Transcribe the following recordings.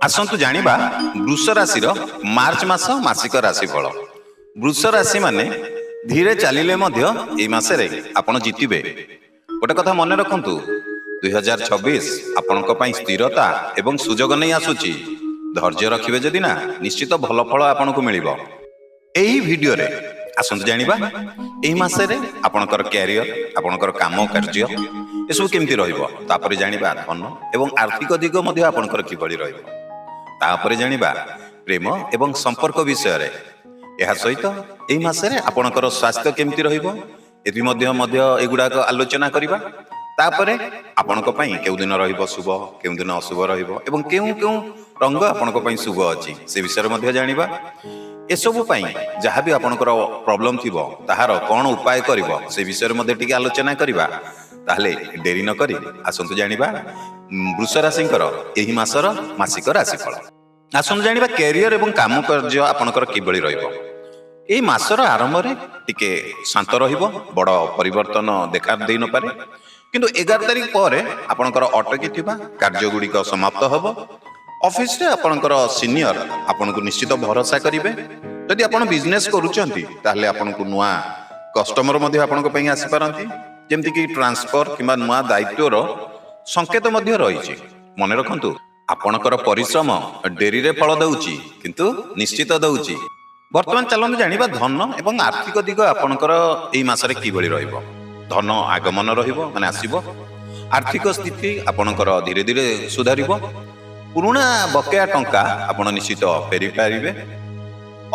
ଆସନ୍ତୁ ଜାଣିବା ବୃଷ ରାଶିର ମାର୍ଚ୍ଚ ମାସ ମାସିକ ରାଶିଫଳ। ବୃଷ ରାଶି ମାନେ ଧୀରେ ଚାଲିଲେ ମଧ୍ୟ ଏହି ମାସରେ ଆପଣ ଜିତିବେ। ଗୋଟେ କଥା ମନେ ରଖନ୍ତୁ, 2026 ଆପଣଙ୍କ ପାଇଁ ସ୍ଥିରତା ଏବଂ ସୁଯୋଗ ନେଇ ଆସୁଛି। ଧୈର୍ଯ୍ୟ ରଖିବେ ଯଦି ନା, ନିଶ୍ଚିତ ଭଲ ଫଳ ଆପଣଙ୍କୁ ମିଳିବ। ଏହି ଭିଡିଓରେ ଆସନ୍ତୁ ଜାଣିବା ଏହି ମାସରେ ଆପଣଙ୍କର କ୍ୟାରିୟର, ଆପଣଙ୍କର କାମ କାର୍ଯ୍ୟ ଏସବୁ କେମିତି ରହିବ। ତାପରେ ଜାଣିବା ଧନ ଏବଂ ଆର୍ଥିକ ଦିଗ ମଧ୍ୟ ଆପଣଙ୍କର କିଭଳି ରହିବ। ତାପରେ ଜାଣିବା ପ୍ରେମ ଏବଂ ସମ୍ପର୍କ ବିଷୟରେ। ଏହା ସହିତ ଏହି ମାସରେ ଆପଣଙ୍କର ସ୍ୱାସ୍ଥ୍ୟ କେମିତି ରହିବ ଏଗୁଡ଼ାକ ଆଲୋଚନା କରିବା। ତାପରେ ଆପଣଙ୍କ ପାଇଁ କେଉଁ ଦିନ ରହିବ ଶୁଭ, କେଉଁ ଦିନ ଅଶୁଭ ରହିବ ଏବଂ କେଉଁ କେଉଁ ରଙ୍ଗ ଆପଣଙ୍କ ପାଇଁ ଶୁଭ ଅଛି ସେ ବିଷୟରେ ମଧ୍ୟ ଜାଣିବା। ଏସବୁ ପାଇଁ ଯାହା ବି ଆପଣଙ୍କର ପ୍ରୋବ୍ଲେମ ଥିବ ତାହାର କ'ଣ ଉପାୟ କରିବ ସେ ବିଷୟରେ ମଧ୍ୟ ଟିକେ ଆଲୋଚନା କରିବା। ତାହେଲେ ଡେରି ନ କରି ଆସନ୍ତୁ ଜାଣିବା ବୃଷ ରାଶିଙ୍କର ଏହି ମାସର ମାସିକ ରାଶିଫଳ। ଆସନ୍ତୁ ଜାଣିବା କ୍ୟାରିୟର ଏବଂ କାମ କାର୍ଯ୍ୟ ଆପଣଙ୍କର କିଭଳି ରହିବ। ଏହି ମାସର ଆରମ୍ଭରେ ଟିକେ ଶାନ୍ତ ରହିବ, ବଡ଼ ପରିବର୍ତ୍ତନ ଦେଖା ଦେଇ ନପାରେ, କିନ୍ତୁ 11 ତାରିଖ ପରେ ଆପଣଙ୍କର ଅଟକି ଥିବା କାର୍ଯ୍ୟଗୁଡ଼ିକ ସମାପ୍ତ ହେବ। ଅଫିସରେ ଆପଣଙ୍କର ସିନିୟର ଆପଣଙ୍କୁ ନିଶ୍ଚିତ ଭରସା କରିବେ। ଯଦି ଆପଣ ବିଜନେସ୍ କରୁଛନ୍ତି ତାହେଲେ ଆପଣଙ୍କୁ ନୂଆ କଷ୍ଟମର ମଧ୍ୟ ଆପଣଙ୍କ ପାଇଁ ଆସିପାରନ୍ତି, ଯେମିତିକି ଟ୍ରାନ୍ସଫର କିମ୍ବା ନୂଆ ଦାୟିତ୍ୱର ସଂକେତ ମଧ୍ୟ ରହିଛି। ମନେ ରଖନ୍ତୁ, ଆପଣଙ୍କର ପରିଶ୍ରମ ଡେରିରେ ଫଳ ଦେଉଛି, କିନ୍ତୁ ନିଶ୍ଚିତ ଦେଉଛି। ବର୍ତ୍ତମାନ ଚାଲନ୍ତୁ ଜାଣିବା ଧନ ଏବଂ ଆର୍ଥିକ ଦିଗ ଆପଣଙ୍କର ଏଇ ମାସରେ କିଭଳି ରହିବ। ଧନ ଆଗମନ ରହିବ, ମାନେ ଆସିବ। ଆର୍ଥିକ ସ୍ଥିତି ଆପଣଙ୍କର ଧୀରେ ଧୀରେ ସୁଧାରିବ। ପୁରୁଣା ବକେୟା ଟଙ୍କା ଆପଣ ନିଶ୍ଚିତ ଫେରିପାରିବେ।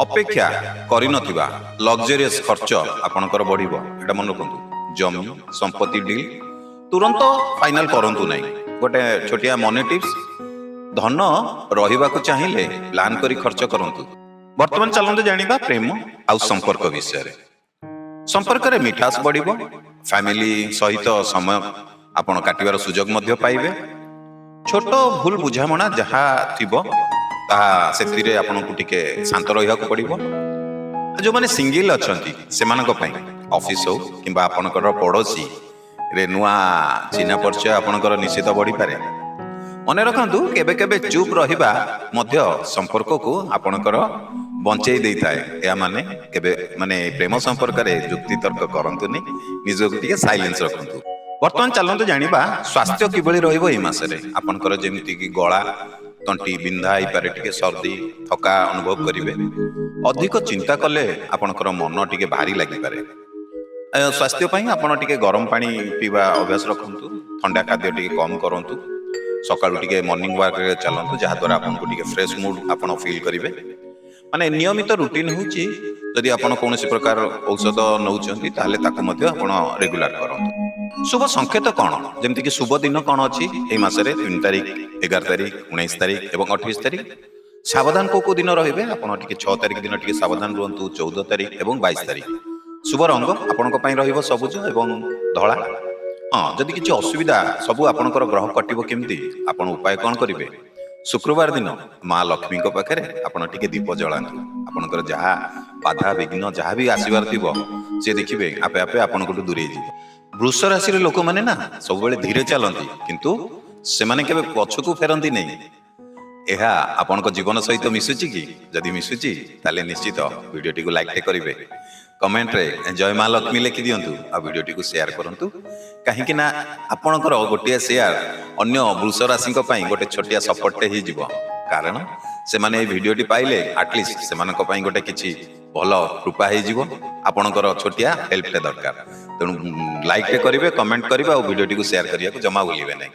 ଅପେକ୍ଷା କରିନଥିବା ଲକ୍ଜରିୟସ୍ ଖର୍ଚ୍ଚ ଆପଣଙ୍କର ବଢ଼ିବ, ଏଟା ମନେ ରଖନ୍ତୁ। ଜମି ସମ୍ପତ୍ତି ଡିଲ୍ ତୁରନ୍ତ ଫାଇନାଲ କରନ୍ତୁ ନାହିଁ। ଗୋଟେ ଛୋଟିଆ ମନି ଟିପ୍ସ, ଧନ ରହିବାକୁ ଚାହିଁଲେ ପ୍ଲାନ୍ କରି ଖର୍ଚ୍ଚ କରନ୍ତୁ। ବର୍ତ୍ତମାନ ଚାଲନ୍ତୁ ଜାଣିବା ପ୍ରେମ ଆଉ ସମ୍ପର୍କ ବିଷୟରେ। ସମ୍ପର୍କରେ ମିଠାସ ବଢ଼ିବ। ଫ୍ୟାମିଲି ସହିତ ସମୟ ଆପଣ କାଟିବାର ସୁଯୋଗ ମଧ୍ୟ ପାଇବେ। ଛୋଟ ଭୁଲ ବୁଝାମଣା ଯାହା ଥିବ ତାହା ସେଥିରେ ଆପଣଙ୍କୁ ଟିକେ ଶାନ୍ତ ରହିବାକୁ ପଡ଼ିବ। ଯେଉଁମାନେ ସିଙ୍ଗିଲ ଅଛନ୍ତି ସେମାନଙ୍କ ପାଇଁ ଅଫିସ ହଉ କିମ୍ବା ଆପଣଙ୍କର ପଡ଼ୋଶୀରେ ନୂଆ ଚିହ୍ନା ପରିଚୟ ଆପଣଙ୍କର ନିଶ୍ଚିତ ବଢ଼ିପାରେ। ମନେ ରଖନ୍ତୁ, କେବେ କେବେ ଚୁପ୍ ରହିବା ମଧ୍ୟ ସମ୍ପର୍କକୁ ଆପଣଙ୍କର ବଞ୍ଚେଇ ଦେଇଥାଏ। ଏହା କେବେ ପ୍ରେମ ସମ୍ପର୍କରେ ଯୁକ୍ତି ତର୍କ କରନ୍ତୁନି, ନିଜକୁ ଟିକେ ସାଇଲେନ୍ସ ରଖନ୍ତୁ। ବର୍ତ୍ତମାନ ଚାଲନ୍ତୁ ଜାଣିବା ସ୍ୱାସ୍ଥ୍ୟ କିଭଳି ରହିବ ଏହି ମାସରେ। ଆପଣଙ୍କର ଯେମିତିକି ଗଳା ତଣ୍ଟି ବିନ୍ଧା ହେଇପାରେ, ଟିକେ ସର୍ଦ୍ଦି ଥକା ଅନୁଭବ କରିବେ। ଅଧିକ ଚିନ୍ତା କଲେ ଆପଣଙ୍କର ମନ ଟିକେ ଭାରି ଲାଗିପାରେ। ସ୍ୱାସ୍ଥ୍ୟ ପାଇଁ ଆପଣ ଟିକେ ଗରମ ପାଣି ପିଇବା ଅଭ୍ୟାସ ରଖନ୍ତୁ। ଥଣ୍ଡା ଖାଦ୍ୟ ଟିକେ କମ୍ କରନ୍ତୁ। ସକାଳୁ ଟିକେ ମର୍ଣ୍ଣିଂ ୱାକ୍ରେ ଚାଲନ୍ତୁ, ଯାହାଦ୍ୱାରା ଆପଣଙ୍କୁ ଟିକେ ଫ୍ରେଶ୍ ମୁଡ୍ ଆପଣ ଫିଲ୍ କରିବେ। ନିୟମିତ ରୁଟିନ୍ ହେଉଛି, ଯଦି ଆପଣ କୌଣସି ପ୍ରକାର ଔଷଧ ନେଉଛନ୍ତି ତାହେଲେ ତାକୁ ମଧ୍ୟ ଆପଣ ରେଗୁଲାର କରନ୍ତୁ। ଶୁଭ ସଂକେତ କ'ଣ, ଯେମିତିକି ଶୁଭ ଦିନ କ'ଣ ଅଛି ଏହି ମାସରେ? 3 ତାରିଖ, 11 ତାରିଖ, 19 ତାରିଖ ଏବଂ 28 ତାରିଖ। ସାବଧାନ କୋଉ ଦିନ ରହିବେ? ଆପଣ ଟିକେ 6 ତାରିଖ ଦିନ ଟିକେ ସାବଧାନ ରୁହନ୍ତୁ, 14 ତାରିଖ ଏବଂ 22 ତାରିଖ। ଶୁଭ ରଙ୍ଗ ଆପଣଙ୍କ ପାଇଁ ରହିବ ସବୁଜ ଏବଂ ଧଳା। ଯଦି କିଛି ଅସୁବିଧା ସବୁ ଆପଣଙ୍କର ଗ୍ରହ କଟିବ କେମିତି, ଆପଣ ଉପାୟ କ'ଣ କରିବେ? ଶୁକ୍ରବାର ଦିନ ମା ଲକ୍ଷ୍ମୀଙ୍କ ପାଖରେ ଆପଣ ଟିକେ ଦୀପ ଜଳାନ୍ତୁ। ଆପଣଙ୍କର ଯାହା ବାଧା ବିଘ୍ନ ଯାହା ବି ଆସିବାର ଥିବ ସେ ଦେଖିବେ ଆପେ ଆପେ ଆପଣଙ୍କଠୁ ଦୂରେଇ ଯିବ। ବୃଷ ରାଶିର ଲୋକମାନେ ନା ସବୁବେଳେ ଧୀରେ ଚାଲନ୍ତି, କିନ୍ତୁ ସେମାନେ କେବେ ପଛକୁ ଫେରନ୍ତି ନାହିଁ। ଏହା ଆପଣଙ୍କ ଜୀବନ ସହିତ ମିଶୁଛି କି? ଯଦି ମିଶୁଛି ତାହେଲେ ନିଶ୍ଚିତ ଭିଡ଼ିଓଟିକୁ ଲାଇକ୍ କରିବେ। କମେଣ୍ଟରେ ଜୟ ମା ଲକ୍ଷ୍ମୀ ଲେଖି ଦିଅନ୍ତୁ ଆଉ ଭିଡ଼ିଓଟିକୁ ସେୟାର କରନ୍ତୁ। କାହିଁକି ନା ଆପଣଙ୍କର ଗୋଟିଏ ସେୟାର ଅନ୍ୟ ବୃଷ ରାଶିଙ୍କ ପାଇଁ ଗୋଟେ ଛୋଟିଆ ସପୋର୍ଟଟେ ହେଇଯିବ। କାରଣ ସେମାନେ ଏହି ଭିଡ଼ିଓଟି ପାଇଲେ ଆଟଲିଷ୍ଟ ସେମାନଙ୍କ ପାଇଁ ଗୋଟେ କିଛି ଭଲ କୃପା ହେଇଯିବ। ଆପଣଙ୍କର ଛୋଟିଆ ହେଲ୍ପଟେ ଦରକାର। ତେଣୁ ଲାଇକ୍ଟେ କରିବେ, କମେଣ୍ଟ କରିବେ ଆଉ ଭିଡ଼ିଓଟିକୁ ସେୟାର କରିବାକୁ ଜମା ଭୁଲିବେ ନାହିଁ।